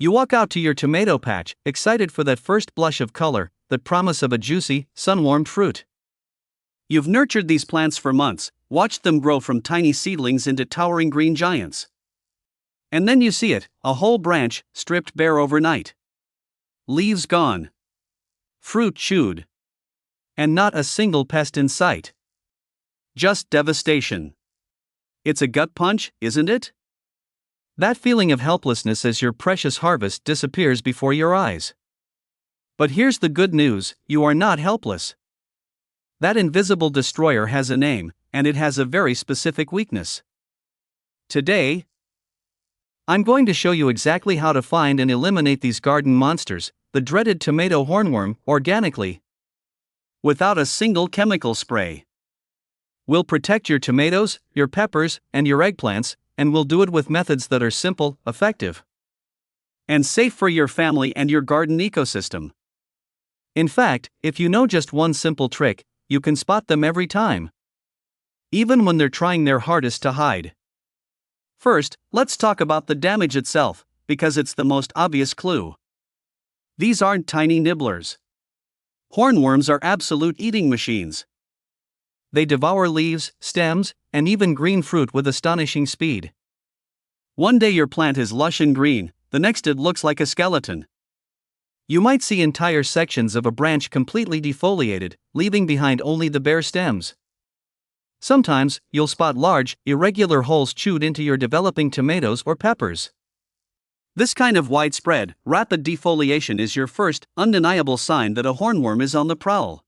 You walk out to your tomato patch, excited for that first blush of color, that promise of a juicy, sun-warmed fruit. You've nurtured these plants for months, watched them grow from tiny seedlings into towering green giants. And then you see it, a whole branch, stripped bare overnight. Leaves gone. Fruit chewed. And not a single pest in sight. Just devastation. It's a gut punch, isn't it? That feeling of helplessness as your precious harvest disappears before your eyes. But here's the good news, you are not helpless. That invisible destroyer has a name, and it has a very specific weakness. Today, I'm going to show you exactly how to find and eliminate these garden monsters, the dreaded tomato hornworm, organically. Without a single chemical spray. We'll protect your tomatoes, your peppers, and your eggplants, and we'll do it with methods that are simple, effective, and safe for your family and your garden ecosystem. In fact, if you know just one simple trick, you can spot them every time. Even when they're trying their hardest to hide. First, let's talk about the damage itself, because it's the most obvious clue. These aren't tiny nibblers. Hornworms are absolute eating machines. They devour leaves, stems, and even green fruit with astonishing speed. One day your plant is lush and green, the next it looks like a skeleton. You might see entire sections of a branch completely defoliated, leaving behind only the bare stems. Sometimes, you'll spot large, irregular holes chewed into your developing tomatoes or peppers. This kind of widespread, rapid defoliation is your first, undeniable sign that a hornworm is on the prowl.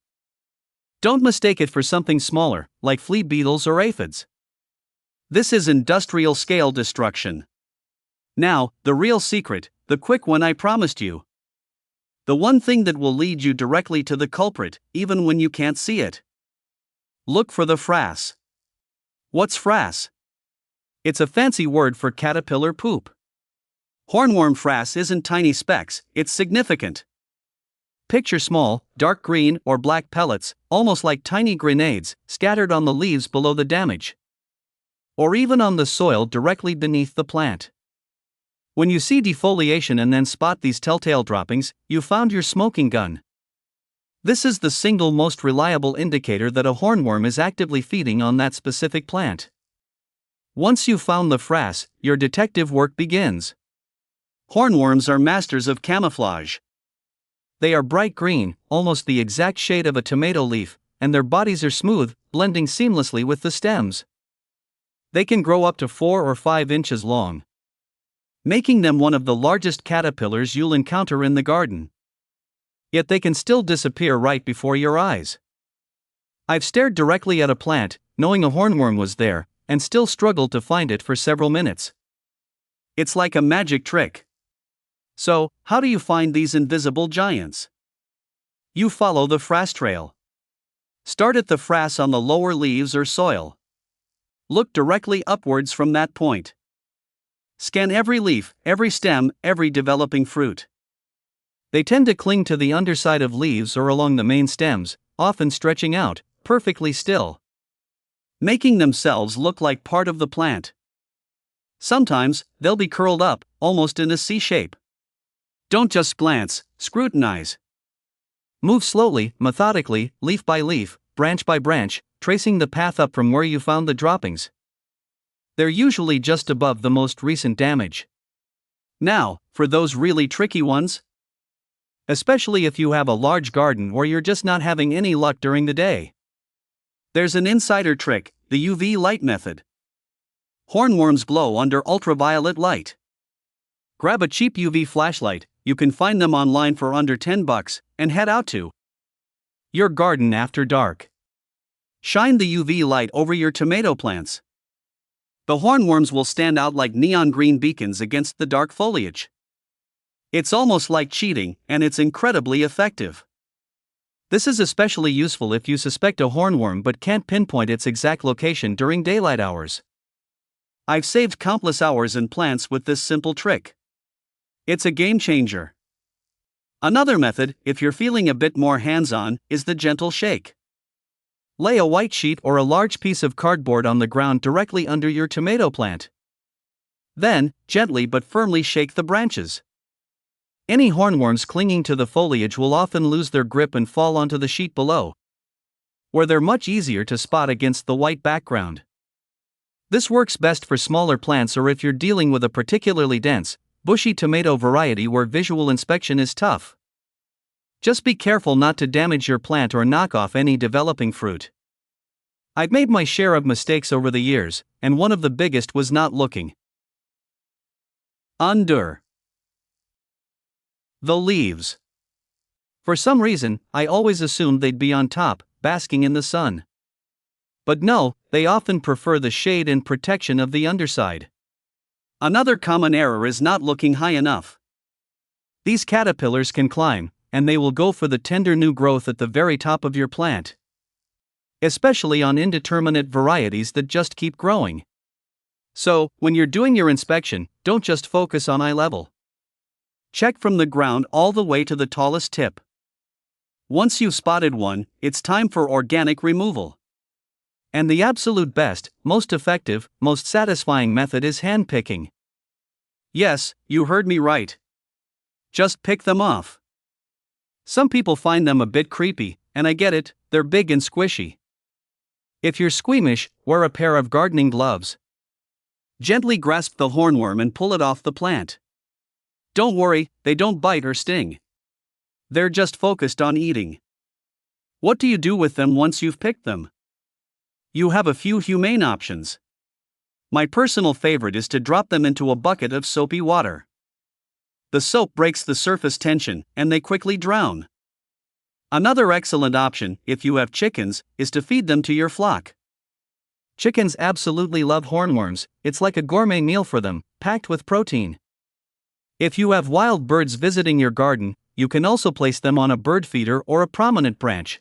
Don't mistake it for something smaller, like flea beetles or aphids. This is industrial-scale destruction. Now, the real secret, the quick one I promised you. The one thing that will lead you directly to the culprit, even when you can't see it. Look for the frass. What's frass? It's a fancy word for caterpillar poop. Hornworm frass isn't tiny specks, it's significant. Picture small, dark green or black pellets, almost like tiny grenades, scattered on the leaves below the damage. Or even on the soil directly beneath the plant. When you see defoliation and then spot these telltale droppings, you found your smoking gun. This is the single most reliable indicator that a hornworm is actively feeding on that specific plant. Once you've found the frass, your detective work begins. Hornworms are masters of camouflage. They are bright green, almost the exact shade of a tomato leaf, and their bodies are smooth, blending seamlessly with the stems. They can grow up to 4 or 5 inches long, making them one of the largest caterpillars you'll encounter in the garden. Yet they can still disappear right before your eyes. I've stared directly at a plant, knowing a hornworm was there, and still struggled to find it for several minutes. It's like a magic trick. So, how do you find these invisible giants? You follow the frass trail. Start at the frass on the lower leaves or soil. Look directly upwards from that point. Scan every leaf, every stem, every developing fruit. They tend to cling to the underside of leaves or along the main stems, often stretching out, perfectly still, making themselves look like part of the plant. Sometimes, they'll be curled up, almost in a C shape. Don't just glance, scrutinize. Move slowly, methodically, leaf by leaf, branch by branch, tracing the path up from where you found the droppings. They're usually just above the most recent damage. Now, for those really tricky ones. Especially if you have a large garden or you're just not having any luck during the day. There's an insider trick, the UV light method. Hornworms glow under ultraviolet light. Grab a cheap UV flashlight, you can find them online for under $10, and head out to your garden after dark. Shine the UV light over your tomato plants. The hornworms will stand out like neon green beacons against the dark foliage. It's almost like cheating, and it's incredibly effective. This is especially useful if you suspect a hornworm but can't pinpoint its exact location during daylight hours. I've saved countless hours and plants with this simple trick. It's a game changer. Another method, if you're feeling a bit more hands-on, is the gentle shake. Lay a white sheet or a large piece of cardboard on the ground directly under your tomato plant. Then, gently but firmly shake the branches. Any hornworms clinging to the foliage will often lose their grip and fall onto the sheet below, where they're much easier to spot against the white background. This works best for smaller plants or if you're dealing with a particularly dense, bushy tomato variety where visual inspection is tough. Just be careful not to damage your plant or knock off any developing fruit. I've made my share of mistakes over the years, and one of the biggest was not looking under the leaves. For some reason, I always assumed they'd be on top, basking in the sun. But no, they often prefer the shade and protection of the underside. Another common error is not looking high enough. These caterpillars can climb, and they will go for the tender new growth at the very top of your plant. Especially on indeterminate varieties that just keep growing. So, when you're doing your inspection, don't just focus on eye level. Check from the ground all the way to the tallest tip. Once you've spotted one, it's time for organic removal. And the absolute best, most effective, most satisfying method is hand picking. Yes, you heard me right. Just pick them off. Some people find them a bit creepy, and I get it, they're big and squishy. If you're squeamish, wear a pair of gardening gloves. Gently grasp the hornworm and pull it off the plant. Don't worry, they don't bite or sting. They're just focused on eating. What do you do with them once you've picked them? You have a few humane options. My personal favorite is to drop them into a bucket of soapy water. The soap breaks the surface tension, and they quickly drown. Another excellent option, if you have chickens, is to feed them to your flock. Chickens absolutely love hornworms, it's like a gourmet meal for them, packed with protein. If you have wild birds visiting your garden, you can also place them on a bird feeder or a prominent branch.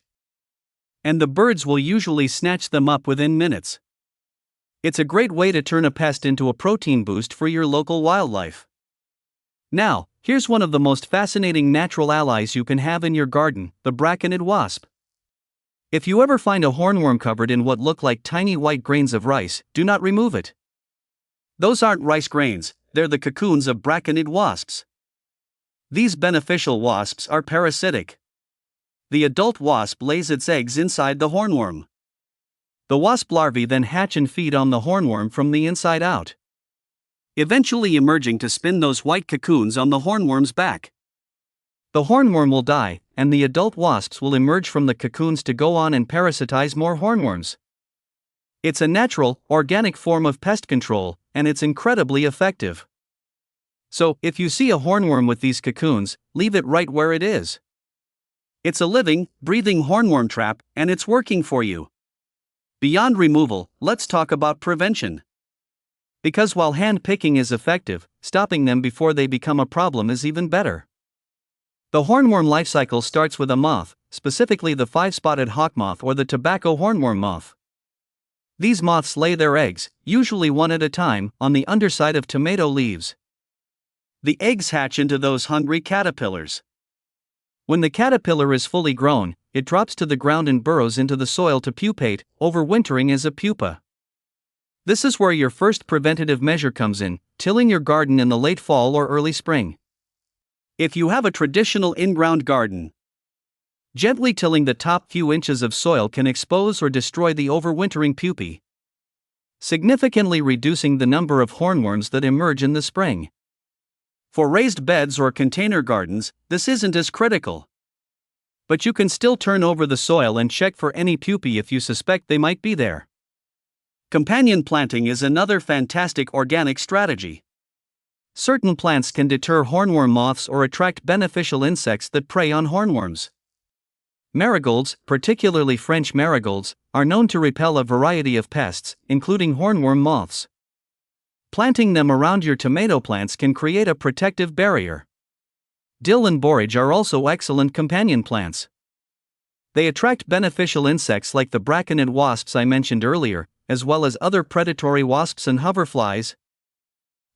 And the birds will usually snatch them up within minutes. It's a great way to turn a pest into a protein boost for your local wildlife. Now, here's one of the most fascinating natural allies you can have in your garden, the braconid wasp. If you ever find a hornworm covered in what look like tiny white grains of rice, do not remove it. Those aren't rice grains, they're the cocoons of braconid wasps. These beneficial wasps are parasitic. The adult wasp lays its eggs inside the hornworm. The wasp larvae then hatch and feed on the hornworm from the inside out, eventually emerging to spin those white cocoons on the hornworm's back. The hornworm will die, and the adult wasps will emerge from the cocoons to go on and parasitize more hornworms. It's a natural, organic form of pest control, and it's incredibly effective. So, if you see a hornworm with these cocoons, leave it right where it is. It's a living, breathing hornworm trap, and it's working for you. Beyond removal, let's talk about prevention. Because while hand picking is effective, stopping them before they become a problem is even better. The hornworm life cycle starts with a moth, specifically the five-spotted hawk moth or the tobacco hornworm moth. These moths lay their eggs, usually one at a time, on the underside of tomato leaves. The eggs hatch into those hungry caterpillars. When the caterpillar is fully grown, it drops to the ground and burrows into the soil to pupate, overwintering as a pupa. This is where your first preventative measure comes in, tilling your garden in the late fall or early spring. If you have a traditional in-ground garden, gently tilling the top few inches of soil can expose or destroy the overwintering pupae, significantly reducing the number of hornworms that emerge in the spring. For raised beds or container gardens, this isn't as critical. But you can still turn over the soil and check for any pupae if you suspect they might be there. Companion planting is another fantastic organic strategy. Certain plants can deter hornworm moths or attract beneficial insects that prey on hornworms. Marigolds, particularly French marigolds, are known to repel a variety of pests, including hornworm moths. Planting them around your tomato plants can create a protective barrier. Dill and borage are also excellent companion plants. They attract beneficial insects like the braconid wasps I mentioned earlier, as well as other predatory wasps and hoverflies,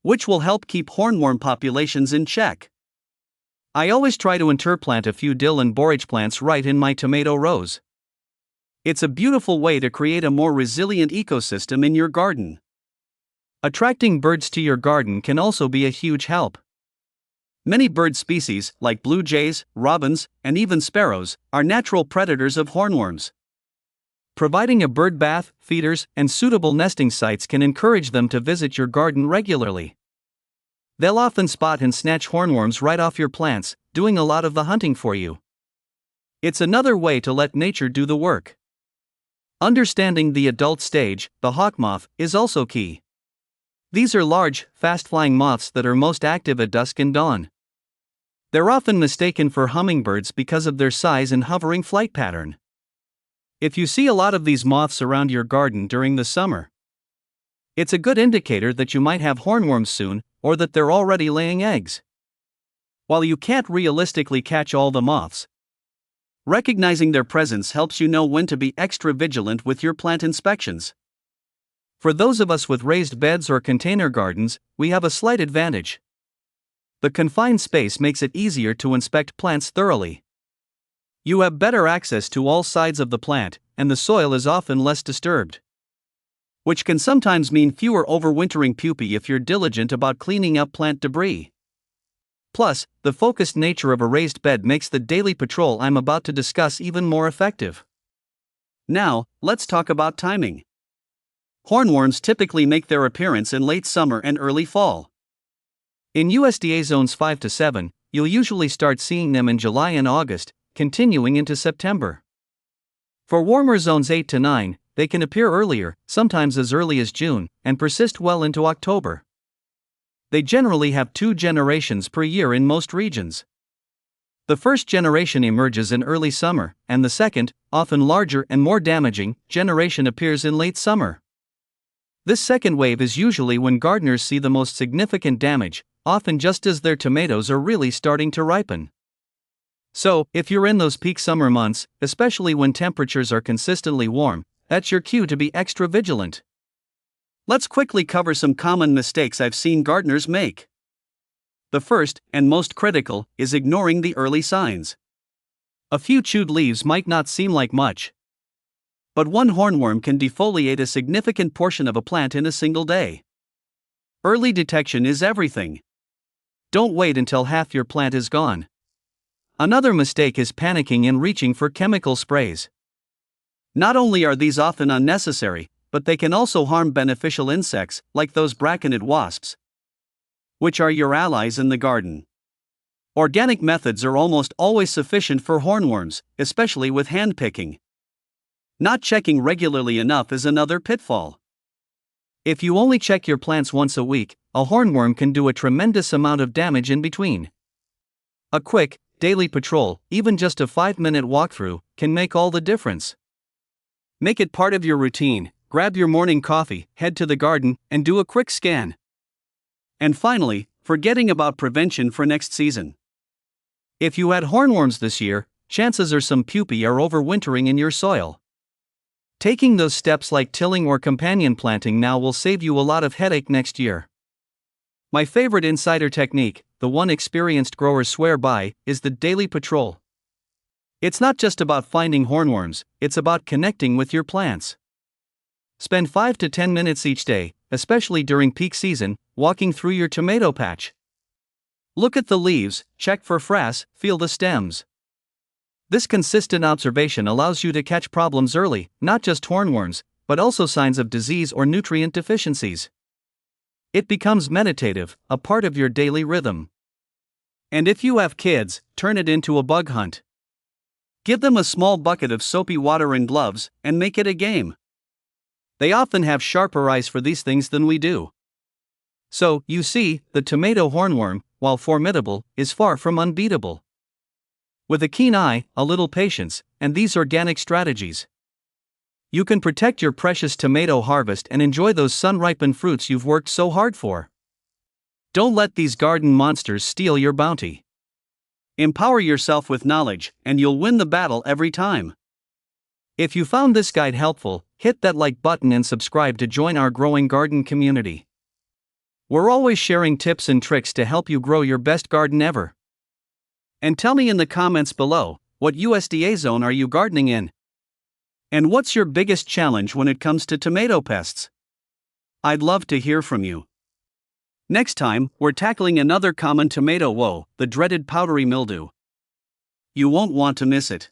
which will help keep hornworm populations in check. I always try to interplant a few dill and borage plants right in my tomato rows. It's a beautiful way to create a more resilient ecosystem in your garden. Attracting birds to your garden can also be a huge help. Many bird species, like blue jays, robins, and even sparrows, are natural predators of hornworms. Providing a bird bath, feeders, and suitable nesting sites can encourage them to visit your garden regularly. They'll often spot and snatch hornworms right off your plants, doing a lot of the hunting for you. It's another way to let nature do the work. Understanding the adult stage, the hawk moth, is also key. These are large, fast-flying moths that are most active at dusk and dawn. They're often mistaken for hummingbirds because of their size and hovering flight pattern. If you see a lot of these moths around your garden during the summer, it's a good indicator that you might have hornworms soon, or that they're already laying eggs. While you can't realistically catch all the moths, recognizing their presence helps you know when to be extra vigilant with your plant inspections. For those of us with raised beds or container gardens, we have a slight advantage. The confined space makes it easier to inspect plants thoroughly. You have better access to all sides of the plant, and the soil is often less disturbed, which can sometimes mean fewer overwintering pupae if you're diligent about cleaning up plant debris. Plus, the focused nature of a raised bed makes the daily patrol I'm about to discuss even more effective. Now, let's talk about timing. Hornworms typically make their appearance in late summer and early fall. In USDA zones 5 to 7, you'll usually start seeing them in July and August, continuing into September. For warmer zones 8 to 9, they can appear earlier, sometimes as early as June, and persist well into October. They generally have 2 generations per year in most regions. The first generation emerges in early summer, and the second, often larger and more damaging, generation appears in late summer. This second wave is usually when gardeners see the most significant damage, often just as their tomatoes are really starting to ripen. So, if you're in those peak summer months, especially when temperatures are consistently warm, that's your cue to be extra vigilant. Let's quickly cover some common mistakes I've seen gardeners make. The first, and most critical, is ignoring the early signs. A few chewed leaves might not seem like much, but one hornworm can defoliate a significant portion of a plant in a single day. Early detection is everything. Don't wait until half your plant is gone. Another mistake is panicking and reaching for chemical sprays. Not only are these often unnecessary, but they can also harm beneficial insects, like those bracconid wasps, which are your allies in the garden. Organic methods are almost always sufficient for hornworms, especially with hand picking. Not checking regularly enough is another pitfall. If you only check your plants once a week, a hornworm can do a tremendous amount of damage in between. A quick, daily patrol, even just a 5-minute walkthrough, can make all the difference. Make it part of your routine, grab your morning coffee, head to the garden, and do a quick scan. And finally, forgetting about prevention for next season. If you had hornworms this year, chances are some pupae are overwintering in your soil. Taking those steps like tilling or companion planting now will save you a lot of headache next year. My favorite insider technique, the one experienced growers swear by, is the daily patrol. It's not just about finding hornworms, it's about connecting with your plants. Spend 5 to 10 minutes each day, especially during peak season, walking through your tomato patch. Look at the leaves, check for frass, feel the stems. This consistent observation allows you to catch problems early, not just hornworms, but also signs of disease or nutrient deficiencies. It becomes meditative, a part of your daily rhythm. And if you have kids, turn it into a bug hunt. Give them a small bucket of soapy water and gloves, and make it a game. They often have sharper eyes for these things than we do. So, you see, the tomato hornworm, while formidable, is far from unbeatable. With a keen eye, a little patience, and these organic strategies, you can protect your precious tomato harvest and enjoy those sun-ripened fruits you've worked so hard for. Don't let these garden monsters steal your bounty. Empower yourself with knowledge, and you'll win the battle every time. If you found this guide helpful, hit that like button and subscribe to join our growing garden community. We're always sharing tips and tricks to help you grow your best garden ever. And tell me in the comments below, what USDA zone are you gardening in? And what's your biggest challenge when it comes to tomato pests? I'd love to hear from you. Next time, we're tackling another common tomato woe, the dreaded powdery mildew. You won't want to miss it.